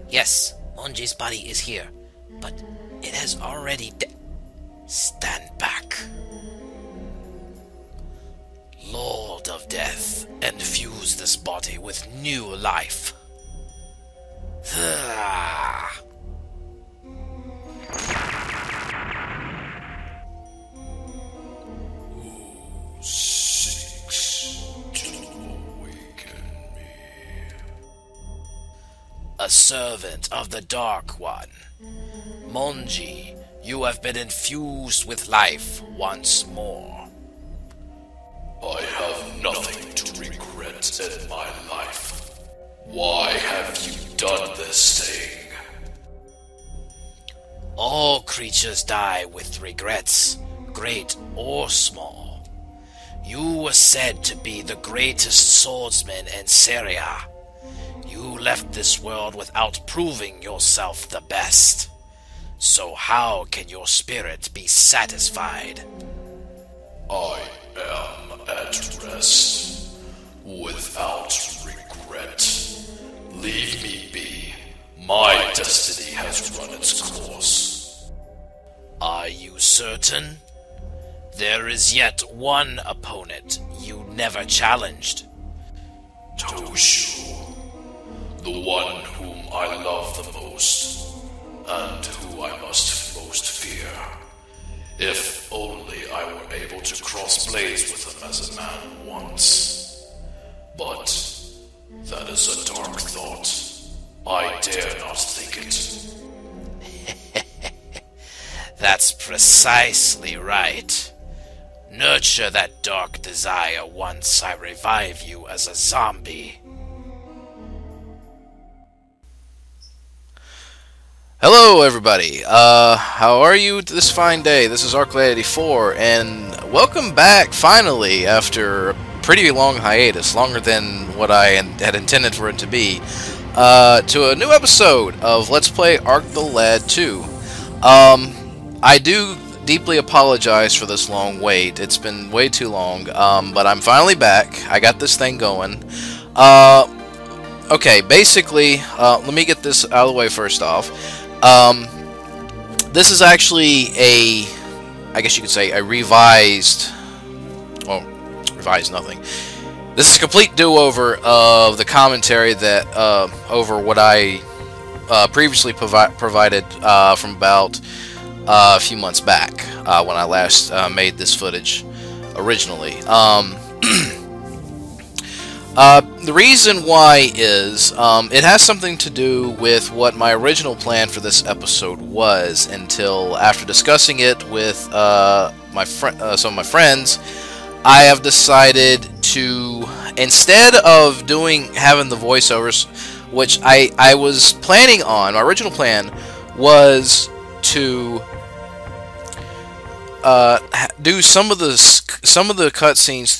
Yes, Mongji's body is here, but it has already Stand back. Lord of Death, infuse this body with new life. Who seeks to awaken me? A servant of the Dark One. Mongji, you have been infused with life once more. I have nothing to regret in my life. Why have you done this thing? All creatures die with regrets, great or small. You were said to be the greatest swordsman in Syria. You left this world without proving yourself the best. So how can your spirit be satisfied? I am at rest, without regret. Leave me be. My destiny has run its course. Are you certain? There is yet one opponent you never challenged. Toshu, the one whom I love the most, and who I must most fear. If only I were able to cross blades with him as a man once. But that is a dark thought. I dare not think it. That's precisely right. Nurture that dark desire once I revive you as a zombie. Hello everybody, how are you this fine day? This is Arclay84, and welcome back, finally, after a pretty long hiatus, longer than what I had intended for it to be, to a new episode of Let's Play Arc the Lad 2. I do deeply apologize for this long wait. It's been way too long, but I'm finally back. I got this thing going. Okay, basically, let me get this out of the way first off. This is actually I guess you could say, a revised, well, revised nothing. This is a complete do-over of the commentary that, over what I, previously provided, from about, a few months back, when I last, made this footage, originally. The reason why is, it has something to do with what my original plan for this episode was, until after discussing it with some of my friends, I have decided to, instead of having the voiceovers, which I was planning on, my original plan was to do some of the cutscenes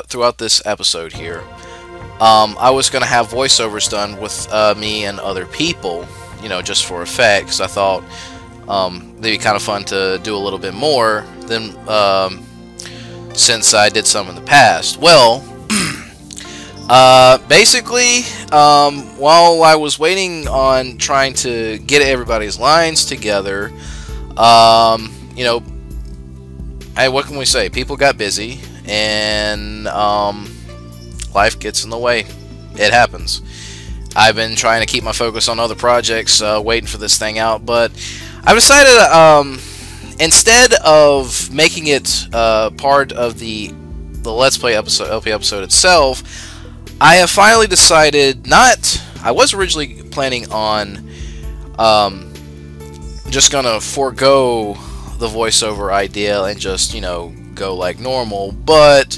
throughout this episode here. I was going to have voiceovers done with me and other people, you know, just for effect, because I thought they'd be kind of fun to do a little bit more than since I did some in the past. Well, basically, while I was waiting on trying to get everybody's lines together, you know, what can we say? People got busy, and life gets in the way. It happens. I've been trying to keep my focus on other projects, waiting for this thing out, but I've decided, instead of making it part of the Let's Play episode, LP episode itself, I have finally decided I was originally planning on just gonna forego the voiceover idea and just, you know, go like normal, but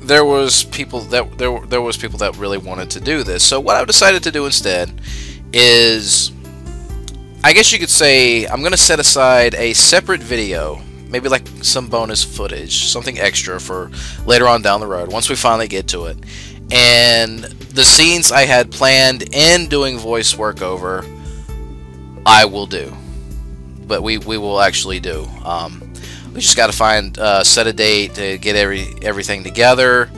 there was people that really wanted to do this. So what I've decided to do instead is, I guess you could say, I'm gonna set aside a separate video, maybe like some bonus footage, something extra for later on down the road, once we finally get to it. And the scenes I had planned in doing voice work over, I will do. But we will actually do. We just got to set a date to get everything together,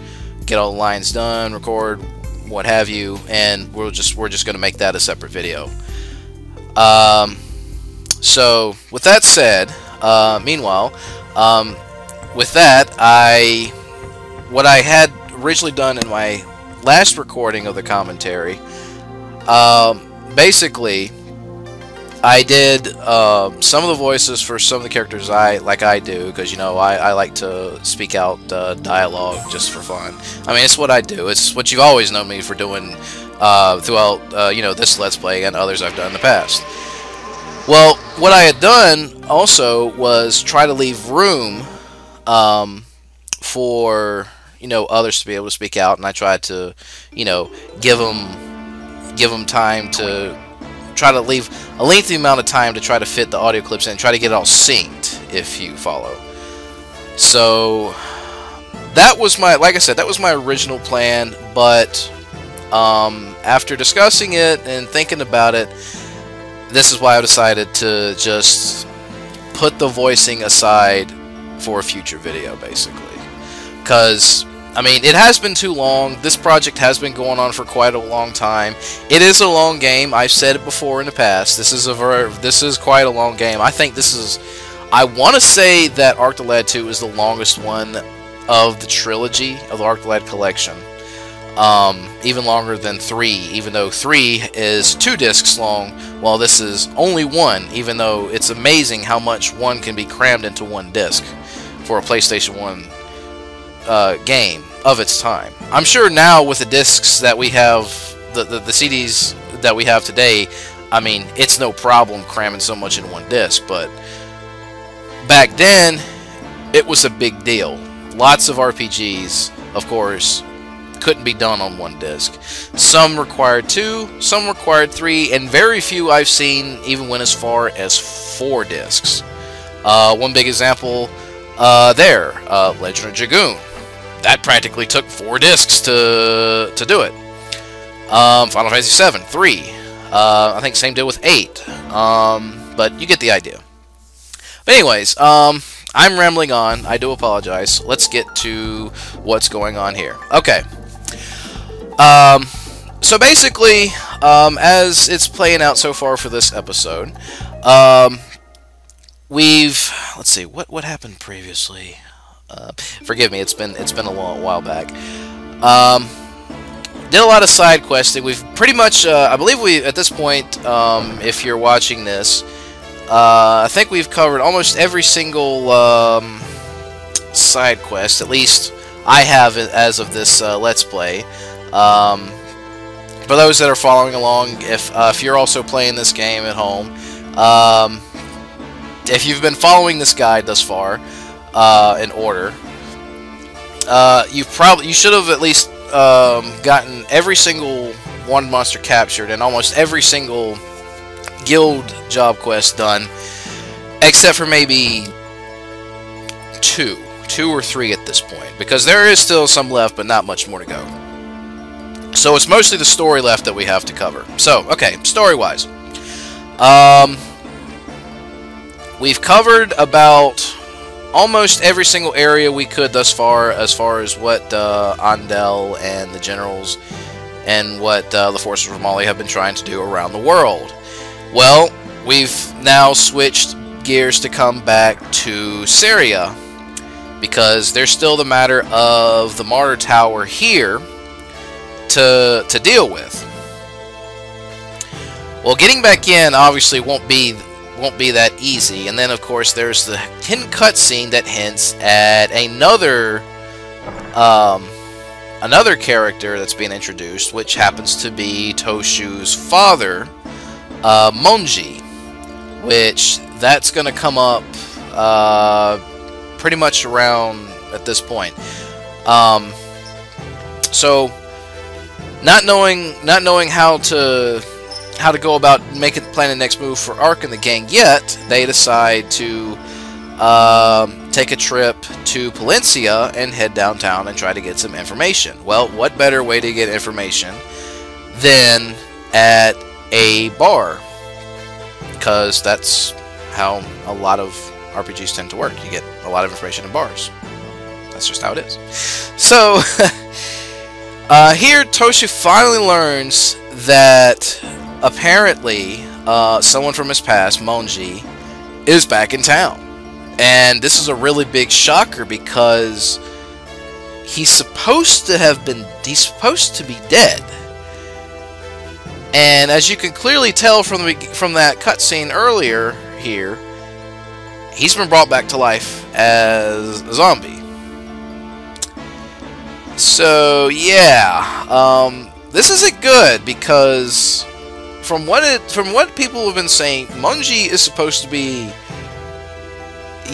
get all the lines done, record what have you, and we're just going to make that a separate video. So with that said, meanwhile, with that, what I had originally done in my last recording of the commentary, basically, I did some of the voices for some of the characters I do, because, you know, I like to speak out dialogue just for fun. I mean, it's what I do. It's what you've always known me for doing throughout, you know, this Let's Play and others I've done in the past. Well, what I had done also was try to leave room for, you know, others to be able to speak out, and I tried to, you know, give them time to try to leave a lengthy amount of time to try to fit the audio clips in and try to get it all synced, if you follow. So that was my, like I said, that was my original plan, but after discussing it and thinking about it, this is why I decided to just put the voicing aside for a future video, basically. Because, I mean, it has been too long. This project has been going on for quite a long time. It is a long game. I've said it before in the past. This is quite a long game. I think this is, I want to say that Arc the Lad 2 is the longest one of the trilogy of the Arc the Lad collection. Even longer than 3, even though 3 is 2 discs long, while this is only 1, even though it's amazing how much 1 can be crammed into 1 disc for a PlayStation 1 game of its time. I'm sure now with the discs that we have, the CDs that we have today, I mean, it's no problem cramming so much in 1 disc, but back then, it was a big deal. Lots of RPGs, of course, couldn't be done on 1 disc. Some required 2, some required 3, and very few I've seen even went as far as 4 discs. One big example there, Legend of Dragoon. That practically took 4 discs to do it. Final Fantasy VII, 3. I think same deal with 8. But you get the idea. But anyways, I'm rambling on. I do apologize. Let's get to what's going on here. Okay. So basically, as it's playing out so far for this episode, let's see, what happened previously? Forgive me, it's been a long while back. Did a lot of side questing. We've pretty much, I believe we, at this point, if you're watching this, I think we've covered almost every single side quest. At least I have it as of this Let's Play. For those that are following along, if you're also playing this game at home, if you've been following this guide thus far in order, you should have at least gotten every single one monster captured and almost every single guild job quest done, except for maybe 2 or 3 at this point, because there is still some left, but not much more to go. So it's mostly the story left that we have to cover. So, okay, story-wise. We've covered about almost every single area we could thus far as what Andel and the generals and what the forces of Mali have been trying to do around the world. Well, we've now switched gears to come back to Syria, because there's still the matter of the Martyr Tower here to deal with. Well, getting back in obviously won't be that easy, and then of course there's the hidden cutscene that hints at another character that's being introduced, which happens to be Toshu's father, Mongji, which that's going to come up pretty much around at this point. So not knowing how to go about planning the next move for Ark and the gang yet, they decide to take a trip to Palencia and head downtown and try to get some information. Well, what better way to get information than at a bar? Because that's how a lot of RPGs tend to work. You get a lot of information in bars. That's just how it is. So, Here, Toshu finally learns that apparently someone from his past, Mongji, is back in town. And this is a really big shocker because he's supposed to be dead. And as you can clearly tell from that cutscene earlier here, he's been brought back to life as a zombie. So yeah, this isn't good because from what people have been saying, Mongji is supposed to be,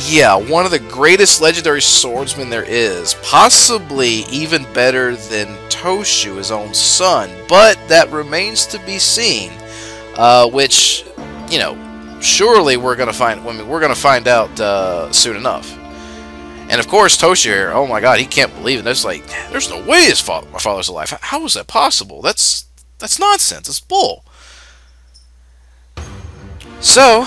yeah, one of the greatest legendary swordsmen there is, possibly even better than Toshu, his own son. But that remains to be seen, which, you know, surely we're gonna find. I mean, we're gonna find out soon enough. And of course, Toshu here, oh my God, he can't believe it. There's no way my father's alive. How is that possible? That's nonsense. It's bull. So,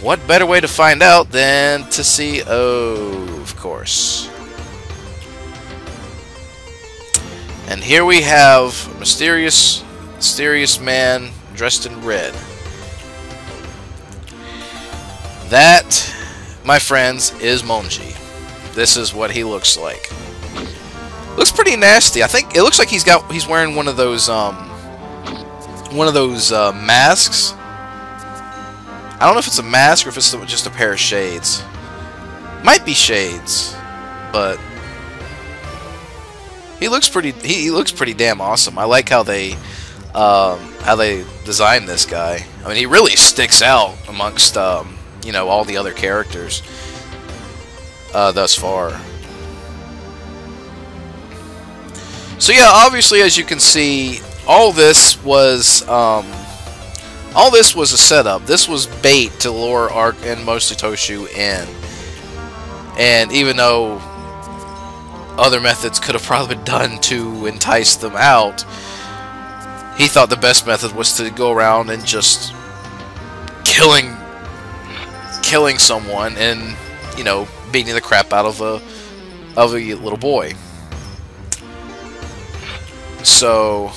what better way to find out than to see? Oh, of course. And here we have a mysterious man dressed in red. That, my friends, is Mongji. This is what he looks like. Looks pretty nasty. I think it looks like he's wearing one of those masks. I don't know if it's a mask or if it's just a pair of shades. Might be shades, but he looks pretty damn awesome. I like how they designed this guy. I mean, he really sticks out amongst you know, all the other characters thus far. So yeah, obviously, as you can see, all this was a setup. This was bait to lure Ark and mostly Toshu in. And even though other methods could have probably been done to entice them out, he thought the best method was to go around and just killing someone and, you know, beating the crap out of a little boy. So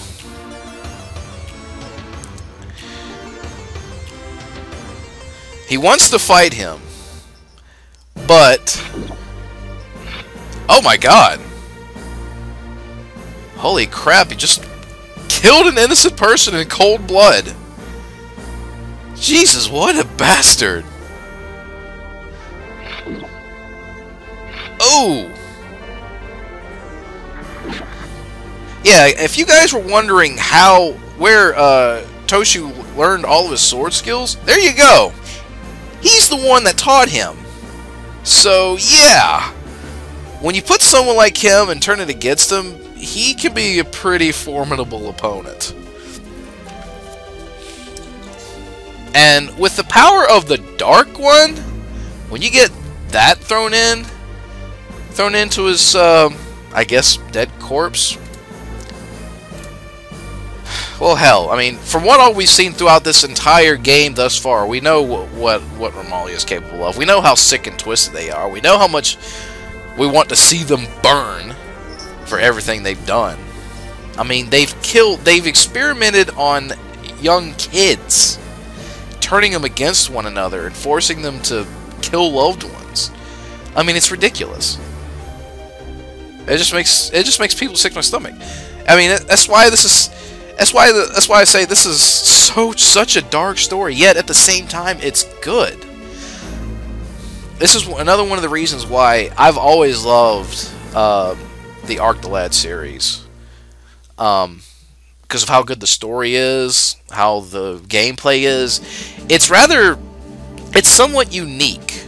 he wants to fight him, but oh my God! Holy crap! He just killed an innocent person in cold blood. Jesus, what a bastard! Oh! Yeah, if you guys were wondering where Toshu learned all of his sword skills, there you go. He's the one that taught him. So, yeah. When you put someone like him and turn it against him, he can be a pretty formidable opponent. And with the power of the Dark One, when you get that thrown into his, I guess, dead corpse. Well, hell, I mean, from what all we've seen throughout this entire game thus far, we know what Romalia is capable of. We know how sick and twisted they are. We know how much we want to see them burn for everything they've done. I mean, they've experimented on young kids, turning them against one another and forcing them to kill loved ones. I mean, it's ridiculous. It just makes people sick to my stomach. I mean, that's why I say this is such a dark story, yet at the same time it's good. This is another one of the reasons why I've always loved the Ark the Lad series. Because of how good the story is, how the gameplay is. It's somewhat unique.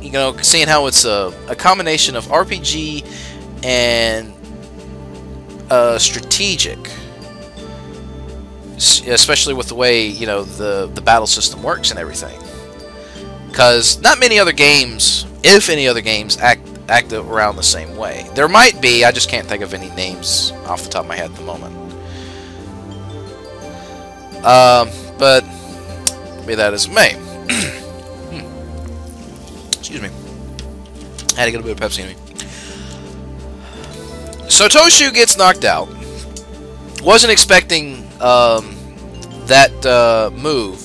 You know, seeing how it's a combination of RPG and strategic. Especially with the way, you know, the battle system works and everything. Because not many other games, if any other games, act around the same way. There might be, I just can't think of any names off the top of my head at the moment. But be that as it may. Excuse me. Had to get a bit of Pepsi in me. So Toshu gets knocked out. Wasn't expecting that move.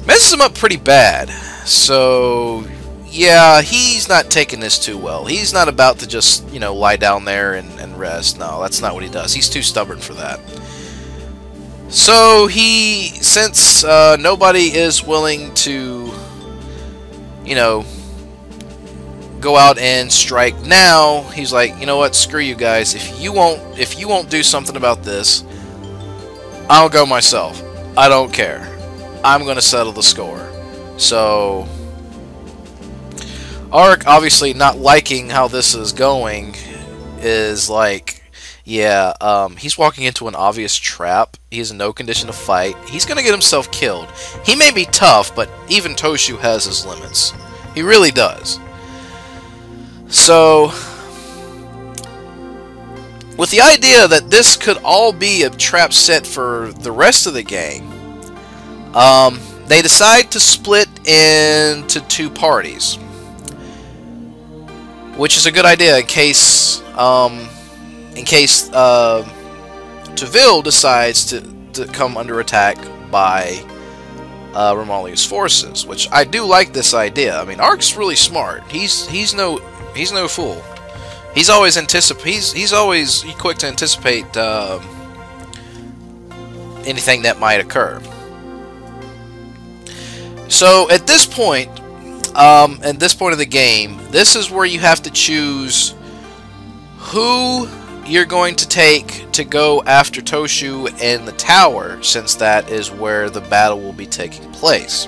Messes him up pretty bad. So, yeah, he's not taking this too well. He's not about to just, you know, lie down there and rest. No, that's not what he does. He's too stubborn for that. So, since nobody is willing to, you know, go out and strike now, he's like, you know what, screw you guys. If you won't do something about this, I'll go myself. I don't care. I'm gonna settle the score. So Ark, obviously not liking how this is going, is like, yeah, he's walking into an obvious trap. He's in no condition to fight. He's gonna get himself killed. He may be tough, but even Toshu has his limits. He really does. So, with the idea that this could all be a trap set for the rest of the game, they decide to split into two parties, which is a good idea in case Touvil decides to come under attack by Romalia's forces, which I do like this idea. I mean, Ark's really smart. He's no fool. He's always quick to anticipate anything that might occur. So at this point of the game, this is where you have to choose who you're going to take to go after Toshu in the tower, since that is where the battle will be taking place.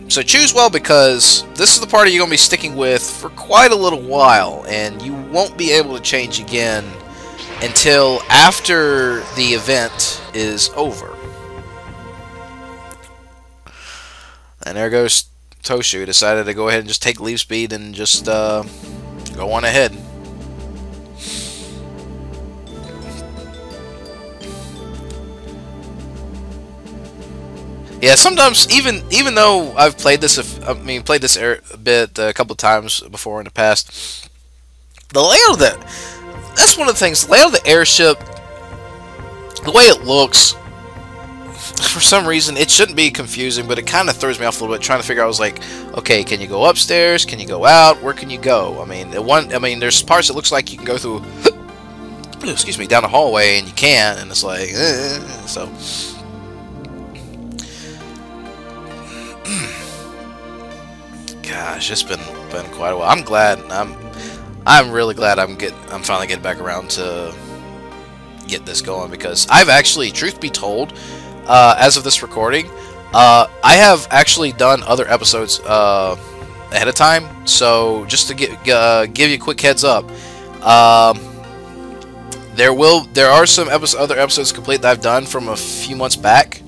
So choose well, because this is the party you're going to be sticking with for quite a little while, and you won't be able to change again until after the event is over. And there goes Toshu. Decided to go ahead and just take leaf speed and just go on ahead. Yeah, sometimes even though I've played this, a couple of times before in the past, the layout of that's one of the things. The layout of the airship, the way it looks, for some reason it shouldn't be confusing, but it kind of throws me off a little bit. Trying to figure out, I was like, okay, can you go upstairs? Can you go out? Where can you go? I mean, there's parts that looks like you can go through, excuse me, down a hallway, and you can't, and it's like, so. Gosh, it's been quite a while. I'm really glad I'm finally getting back around to get this going, because I've actually, truth be told, as of this recording, I have actually done other episodes ahead of time. So just to give you a quick heads up, there are some other episodes complete that I've done from a few months back.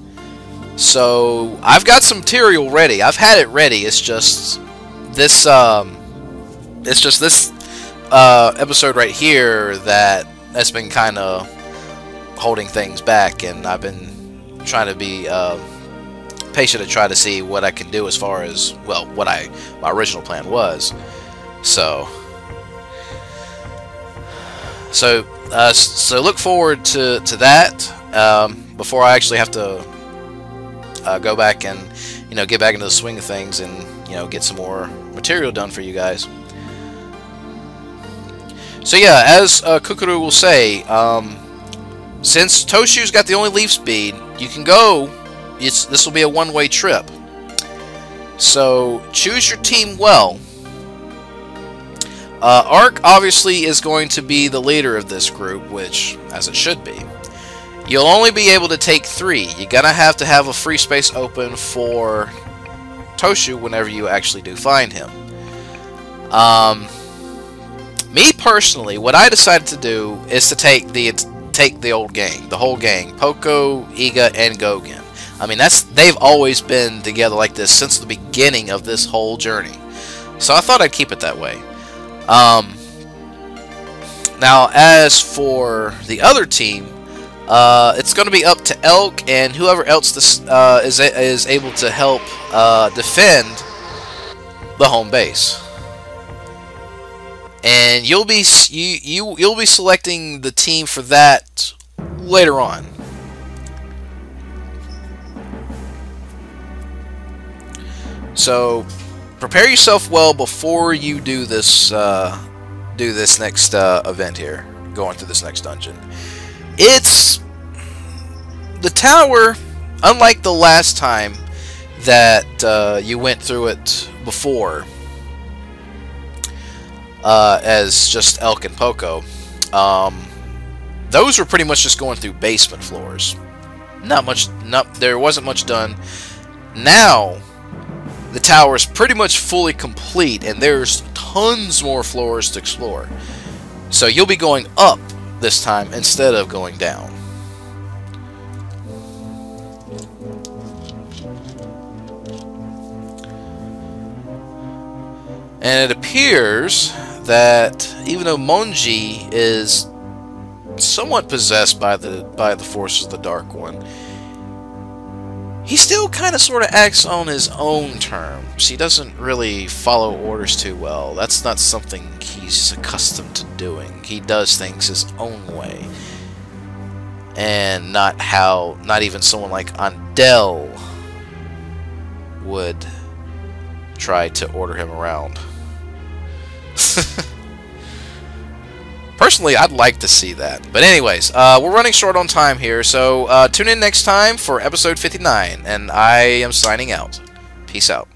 So I've got some material ready. I've had it ready. It's just this episode right here that's been kind of holding things back, and I've been trying to be patient to try to see what I can do as far as, well, what my original plan was. So look forward to that before I actually have to go back and, you know, get back into the swing of things and, you know, get some more material done for you guys. So yeah, as Kukuru will say, since Toshu's got the only leaf speed, you can go. This will be a one-way trip. So choose your team well. Ark obviously is going to be the leader of this group, which, as it should be. You'll only be able to take 3. You're gonna have to have a free space open for Toshu whenever you actually do find him. Me personally, what I decided to do is to take the old gang, the whole gang, Poco, Iga, and Gogen. I mean, they've always been together like this since the beginning of this whole journey. So I thought I'd keep it that way. Now, as for the other team, it's going to be up to Elk and whoever else is able to help defend the home base. and you'll be you'll be selecting the team for that later on. So prepare yourself well before you do this next event here, going through this next dungeon. It's the tower, unlike the last time that you went through it before as just Elk and Poco. Those were pretty much just going through basement floors. There wasn't much done. Now the tower is pretty much fully complete, and there's tons more floors to explore. So you'll be going up this time instead of going down. And it appears that even though Mongji is somewhat possessed by the forces of the Dark One, he still kind of sort of acts on his own terms. He doesn't really follow orders too well. That's not something he's accustomed to doing. He does things his own way, and not even someone like Andel would try to order him around. Personally, I'd like to see that. But anyways, we're running short on time here, so tune in next time for episode 59, and I am signing out. Peace out.